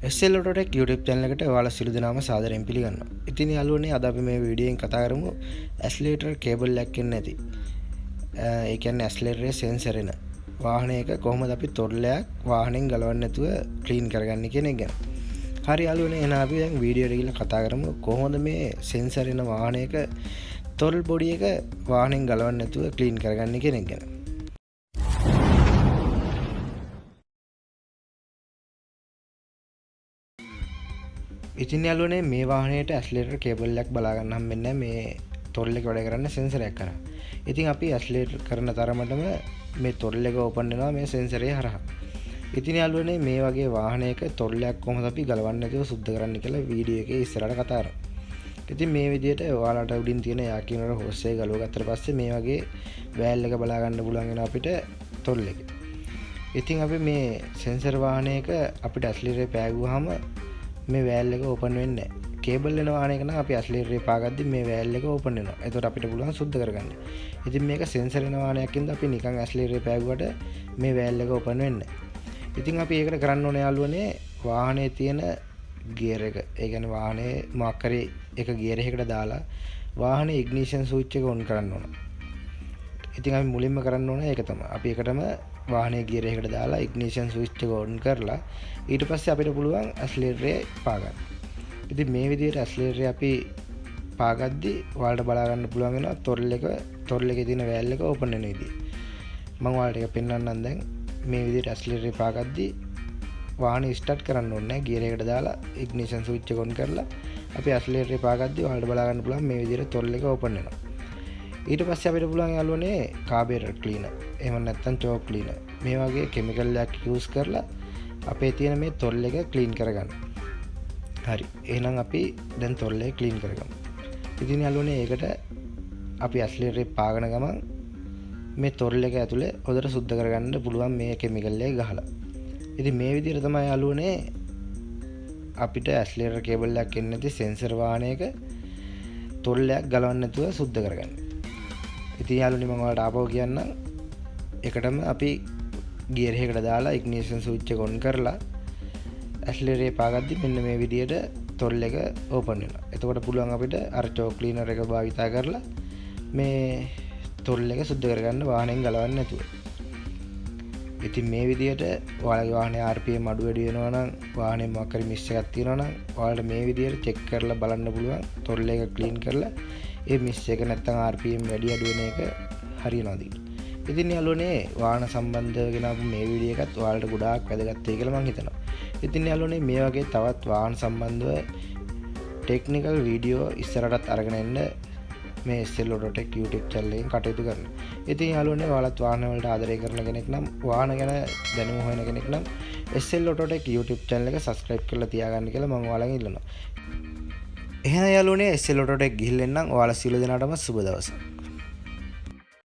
SL Auto Tec YouTube channel එකට ඔයාලා සියලු දෙනාම සාදරයෙන් පිළිගන්නවා. ඉතින් යාළුවනේ අද අපි මේ වීඩියෝ එකෙන් කතා කරමු ඇක්සලරේටර් කේබල් එකක් එන්නේ නැති. ඒ කියන්නේ ඇක්සලරේටරේ සෙන්සර් එන වාහනයක කොහොමද අපි තොරලයක් වාහනෙන් ගලවන්න නැතුව ක්ලීන් කරගන්නේ කියන එක ගැන. හරි යාළුවනේ එහෙනම් අපි දැන් වීඩියෝ එකට ගිහලා කතා කරමු කොහොමද මේ සෙන්සර් එන වාහනයක තොරල් බොඩි එක වාහනෙන් ගලවන්න නැතුව ක්ලීන් කරගන්නේ කියන එක ගැන. ඉතින් යාළුවනේ මේ වාහනේට ඇක්සලරේටර් කේබල් එකක් බලා ගන්න හම්බෙන්නේ මේ තොරල් එක වැඩ කරන්න සෙන්සර් එකක් කරා. ඉතින් අපි ඇක්සලරේටර් කරන තරමටම මේ තොරල් එක ඕපන් වෙනවා මේ සෙන්සරේ හරහා. ඉතින් යාළුවනේ මේ වගේ වාහනයක තොරලයක් කොහොමද අපි ගලවන්නේ නැතුව සුද්ධ කරන්න කියලා වීඩියෝ එකේ ඉස්සරහට කතා කරමු. ඉතින් මේ විදිහට ඔයාලට උඩින් තියෙන යාකිනවල හොස් එක ගලව ගත්තට පස්සේ මේ වගේ වෑල් එක බලා ගන්න පුළුවන් වෙනවා අපිට තොරල් එක. ඉතින් අපි මේ සෙන්සර් වාහනයක අපිට ඇක්සලරේටර් පෑගුවාම මේ වෑල් එක ඕපන් වෙන්නේ නැහැ. කේබල් වෙන වාහනයක නම් අපි ඇක්සලරේටර් පාගද්දි මේ වෑල් එක ඕපන් වෙනවා. එතකොට අපිට පුළුවන් සුද්ධ කරගන්න. ඉතින් මේක සෙන්සර් වෙන වාහනයකින්ද අපි නිකන් ඇක්සලරේටර් පෑගුවට මේ වෑල් එක ඕපන් වෙන්නේ නැහැ. ඉතින් අපි ඒකට කරන්න ඕනේ යාළුවනේ වාහනේ තියෙන ගියර් එක. ඒ කියන්නේ වාහනේ මොකක් හරි එක ගියර් එකකට දාලා වාහනේ ඉග්නිෂන් ස්විච් එක ඔන් කරන්න ඕන. ඉතින් අපි මුලින්ම කරන්න ඕනේ ඒක තමයි. අපි එකටම වාහනේ ගියර් එකකට දාලා ඉග්නිෂන් ස්විච් එක ඔන් කරලා ඊට පස්සේ අපිට පුළුවන් ඇක්සලරේටරේ පාගන්න. ඉතින් මේ විදිහට ඇක්සලරේටරේ අපි පාගද්දි ඔයාලට බලා ගන්න පුළුවන් වෙනවා තොරල් එකේ තියෙන වෑල් එක ඕපන් වෙන විදිය. මම ඔයාලට ඒක පෙන්වන්නම් දැන්. මේ විදිහට ඇක්සලරේටරේ පාගද්දි වාහනේ ස්ටාර්ට් කරන්න ඕනේ නැහැ. ගියර් එකට දාලා ඉග්නිෂන් ස්විච් එක ඔන් කරලා අපි ඇක්සලරේටරේ පාගද්දි ඔයාලට බලා ගන්න පුළුවන් මේ විදිහට තොරල් එක ඕපන් වෙනවා. ඊට පස්සේ අපිට පුළුවන් යාළුවනේ කාබේරටර් ක්ලීනර් එහෙම නැත්නම් චෝක් ක්ලීනර් මේ වගේ කෙමිකල් එකක් යූස් කරලා අපේ තියෙන මේ තොරල් එක ක්ලීන් කරගන්න. හරි. එහෙනම් අපි දැන් තොරල් එක ක්ලීන් කරගමු. ඉතින් යාළුවනේ ඒකට අපි ඇක්සලරේටරේ පාගන ගමන් මේ තොරල් එක ඇතුලේ හොඳට සුද්ධ කරගන්න පුළුවන් මේ කෙමිකල් එක ගහලා. ඉතින් මේ විදිහට තමයි යාළුවනේ අපිට ඇක්සලරේටර් කේබල් එකක් එන්නේ නැති සෙන්සර් වාහනයක තොරලයක් ගලවන්න නැතුව සුද්ධ කරගන්න. ඉතින් යාළුවනේ මම ඔයාලට ආපහු කියන්නම්. එකටම අපි ගියර් එකකට දාලා ඉග්නිෂන් ස්විච් එක ඔන් කරලා ඇක්සලරේටරේ පාගද්දි මෙන්න මේ විදිහට තොරල් එක ඕපන් වෙනවා. එතකොට පුළුවන් අපිට අර චෝක් ක්ලීනර් එක භාවිතා කරලා මේ තොරල් එක සුද්ධ කරගන්න වාහනයෙන් ගලවන්න නැතුව. ඉතින් මේ විදිහට ඔයාලගේ වාහනේ RPM අඩු වැඩි වෙනවා නම් වාහනේ මොකක් හරි මිස් එකක් තියෙනවා නම් ඔයාලට මේ විදිහට චෙක් කරලා බලන්න පුළුවන් තොරල් එක ක්ලීන් කරලා ඒ මිස් එක නැත්තම් RPM වැඩි අඩු වෙන එක හරියනවාද කියලා. ඉතින් යාළුවනේ වාහන සම්බන්ධව ගෙන ආපු මේ වීඩියෝ එකත් ඔයාලට ගොඩාක් වැදගත් වෙයි කියලා මම හිතනවා. ඉතින් යාළුවනේ මේ වගේ තවත් වාහන සම්බන්ධව ටෙක්නිකල් වීඩියෝ ඉස්සරහටත් අරගෙන එන්න මේ SL Auto Tec YouTube channel එකෙන් කටයුතු කරනවා. ඉතින් යාළුවනේ ඔයාලත් වාහන වලට ආදරය කරන කෙනෙක් නම් වාහන ගැන දැනුම හොයන කෙනෙක් නම් SL Auto Tec YouTube channel එක subscribe කරලා තියාගන්න කියලා මම ඔයාලගෙන් ඉල්ලනවා. එහෙනම් යාළුවනේ SL Auto Tec ගිහිල්ලා එන්නම්. ඔයාලා සියලු දෙනාටම සුබ දවසක්.